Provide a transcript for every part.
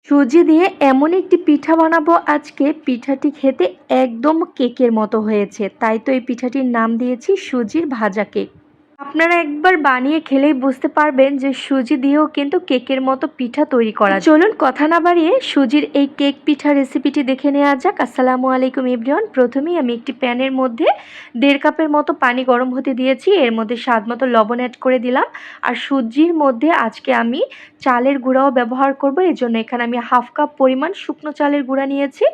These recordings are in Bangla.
সুজি দিয়ে এমন একটি পিঠা বানাবো আজকে, পিঠাটি খেতে একদম কেকের মতো হয়েছে। তাই তো এই পিঠাটির নাম দিয়েছি সুজির ভাজা কেক। আপনারা একবার বানিয়ে খেলেই বুঝতে পারবেন যে সুজি দিয়েও কিন্তু কেকের মতো পিঠা তৈরি করা যায়। চলুন কথা না বাড়িয়ে সুজির এই কেক পিঠা রেসিপিটি দেখে নেওয়া যাক। আসসালামু আলাইকুম এভরিওয়ান। প্রথমেই আমি একটি প্যানের মধ্যে 1.5 কাপের মতো পানি গরম হতে দিয়েছি। এর মধ্যে স্বাদ মতো লবণ অ্যাড করে দিলাম। আর সুজির মধ্যে আজকে আমি চালের গুঁড়াও ব্যবহার করব। এর জন্য এখানে আমি 1/2 কাপ পরিমাণ শুকনো চালের গুঁড়া নিয়েছি।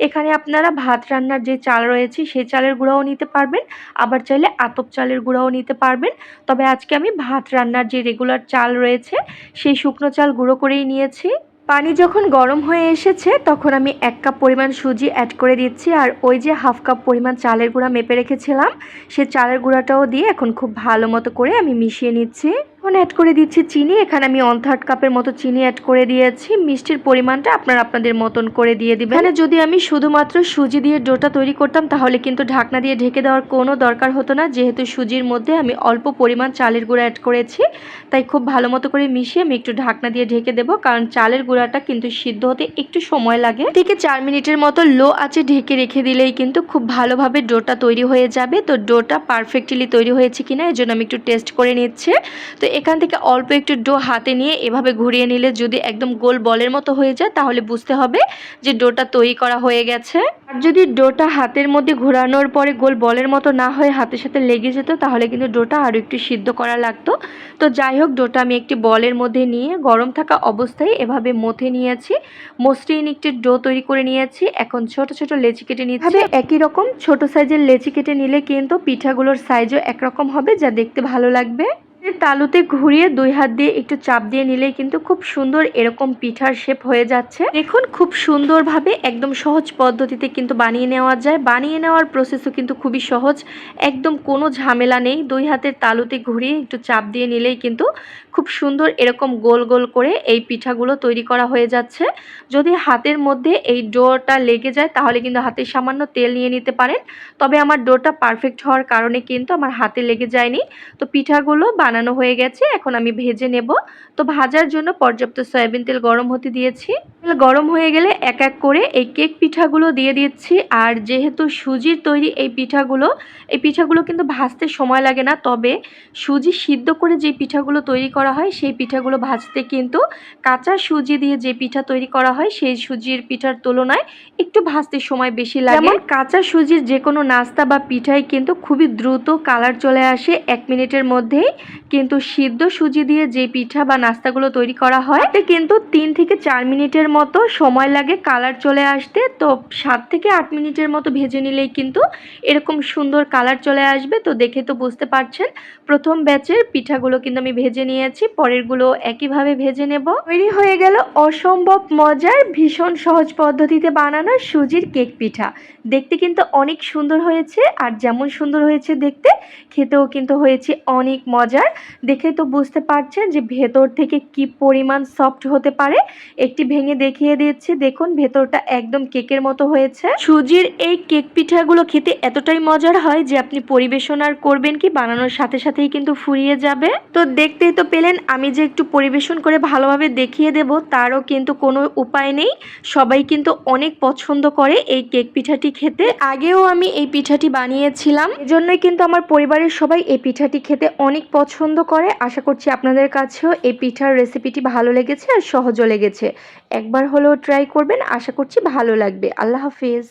এখানে আপনারা ভাত রান্নার যে চাল রয়েছে সেই চালের গুঁড়াও নিতে পারবেন, আবার চাইলে আতপ চালের গুঁড়াও নিতে পারবেন। তবে আজকে আমি ভাত রান্নার যে রেগুলার চাল রয়েছে সেই শুকনো চাল গুঁড়ো করেই নিয়েছি। পানি যখন গরম হয়ে এসেছে তখন আমি 1 কাপ পরিমাণ সুজি অ্যাড করে দিচ্ছি। আর ওই যে 1/2 কাপ পরিমাণ চালের গুঁড়া মেপে রেখেছিলাম সে চালের গুঁড়াটাও দিয়ে এখন খুব ভালো মতো করে আমি মিশিয়ে নিচ্ছি। এখন অ্যাড করে দিচ্ছি চিনি। এখানে আমি 1/3 কাপের মতো চিনি অ্যাড করে দিয়েছি। মিষ্টির পরিমাণটা আপনারা আপনাদের মতন করে দিয়ে দিবেন। এখানে যদি আমি শুধুমাত্র সুজি দিয়ে ডোটা তৈরি করতাম তাহলে কিন্তু ঢাকনা দিয়ে ঢেকে দেওয়ার কোনো দরকার হতো না, যেহেতু সুজির মধ্যে আমি অল্প পরিমাণ চালের গুঁড়া অ্যাড করেছি। তাই খুব ভালো মতো করে মিশিয়ে আমি একটু ঢাকনা দিয়ে ঢেকে দেবো, কারণ চালের গুঁড়াটা কিন্তু সিদ্ধ হতে একটু সময় লাগে। থেকে 4 মিনিটের মতো লো আঁচে ঢেকে রেখে দিলেই কিন্তু খুব ভালোভাবে ডোটা তৈরি হয়ে যাবে। তো ডোটা পারফেক্টলি তৈরি হয়েছে কিনা এর জন্য আমি একটু টেস্ট করে নিচ্ছি। তো এখান থেকে অল্প একটু ডো হাতে নিয়ে এভাবে ঘুরিয়ে নিলে যদি একদম গোল বলের মতো হয়ে যায় তাহলে বুঝতে হবে যে ডোটা তৈরি করা হয়ে গেছে। আর যদি ডোটা হাতের মধ্যে ঘোরানোর পরে গোল বলের মতো না হয়ে হাতের সাথে লেগে যেত তাহলে কিন্তু ডোটা আরও একটু সিদ্ধ করা লাগতো। তো যাই হোক, ডোটা আমি একটি বলের মধ্যে নিয়ে গরম থাকা অবস্থায় এভাবে মথে নিয়েছি। মসৃণ একটি ডো তৈরি করে নিয়েছি। এখন ছোট ছোট লেচি কেটে নিচ্ছি। একই রকম ছোট সাইজের লেচি কেটে নিলে কিন্তু পিঠাগুলোর সাইজও একরকম হবে, যা দেখতে ভালো লাগবে। তালুতে ঘুরিয়ে 2 হাত দিয়ে একটু চাপ দিয়ে নিলেই কিন্তু খুব সুন্দর এরকম পিঠার শেপ হয়ে যাচ্ছে। দেখুন খুব সুন্দরভাবে একদম সহজ পদ্ধতিতে কিন্তু বানিয়ে নেওয়া যায়। বানিয়ে নেওয়ার প্রসেসও কিন্তু খুবই সহজ, একদম কোনো ঝামেলা নেই। 2 হাতের তালুতে ঘুরিয়ে একটু চাপ দিয়ে নিলেই কিন্তু খুব সুন্দর এরকম গোল গোল করে এই পিঠাগুলো তৈরি করা হয়ে যাচ্ছে। যদি হাতের মধ্যে এই ডোটা লেগে যায় তাহলে কিন্তু হাতে সামান্য তেল নিয়ে নিতে পারেন। তবে আমার ডোটা পারফেক্ট হওয়ার কারণে কিন্তু আমার হাতে লেগে যায়নি। তো পিঠাগুলো বানানো হয়ে গেছে, এখন আমি ভেজে নেব। তো ভাজার জন্য পর্যাপ্ত সয়াবিন তেল গরম হতে দিয়েছি। তেল গরম হয়ে গেলে এক এক করে এই কেক পিঠাগুলো দিয়ে দিচ্ছি। আর যেহেতু সুজির তৈরি এই পিঠাগুলো কিন্তু ভাজতে সময় লাগে না। তবে সুজি সিদ্ধ করে যে পিঠাগুলো তৈরি করা হয় সেই পিঠাগুলো ভাজতে কিন্তু কাঁচা সুজি দিয়ে যে পিঠা তৈরি করা হয় সেই সুজির পিঠার তুলনায় একটু ভাজতে সময় বেশি লাগে। যেমন কাঁচা সুজির যে কোনো নাস্তা বা পিঠাই কিন্তু খুবই দ্রুত কালার চলে আসে 1 মিনিটের মধ্যেই, কিন্তু সিদ্ধ সুজি দিয়ে যে পিঠা বা নাস্তাগুলো তৈরি করা হয় এতে কিন্তু 3 থেকে 4 মিনিটের মতো সময় লাগে কালার চলে আসতে। তো 7 থেকে 8 মিনিটের মতো ভেজে নিলেই কিন্তু এরকম সুন্দর কালার চলে আসবে। তো দেখে তো বুঝতে পারছেন প্রথম ব্যাচের পিঠাগুলো কিন্তু আমি ভেজে নিয়েছি, পরেরগুলো একইভাবে ভেজে নেব। তৈরি হয়ে গেল অসম্ভব মজার ভীষণ সহজ পদ্ধতিতে বানানো সুজির কেক পিঠা। দেখতে কিন্তু অনেক সুন্দর হয়েছে, আর যেমন সুন্দর হয়েছে দেখতে, খেতেও কিন্তু হয়েছে অনেক মজার। দেখে তো বুঝতে পারছেন যে ভেতর থেকে কি পরিমাণ সফট হতে পারে। একটি ভেঙে দেখিয়ে দিচ্ছি, দেখুন ভেতরটা একদম কেকের মতো হয়েছে। সুজির এই কেক পিঠাগুলো খেতে এতটাই মজার হয় যে আপনি পরিবেশন আর করবেন কি, বানানোর সাথে সাথেই কিন্তু ফুরিয়ে যাবে। তো দেখতেই তো পেলেন আমি যে একটু পরিবেশন করে ভালোভাবে দেখিয়ে দেব তারও কিন্তু কোনো উপায় নেই। সবাই কিন্তু অনেক পছন্দ করে এই কেক পিঠাটি খেতে। আগেও আমি এই পিঠাটি বানিয়েছিলাম, এজন্যই কিন্তু আমার পরিবারের সবাই এই পিঠাটি খেতে অনেক পছন্দ করে। আশা করছি আপনাদের কাছেও এই পিঠার রেসিপিটি ভালো লেগেছে আর সহজও লেগেছে। একবার হলেও ট্রাই করবেন, আশা করছি ভালো লাগবে। আল্লাহ হাফিজ।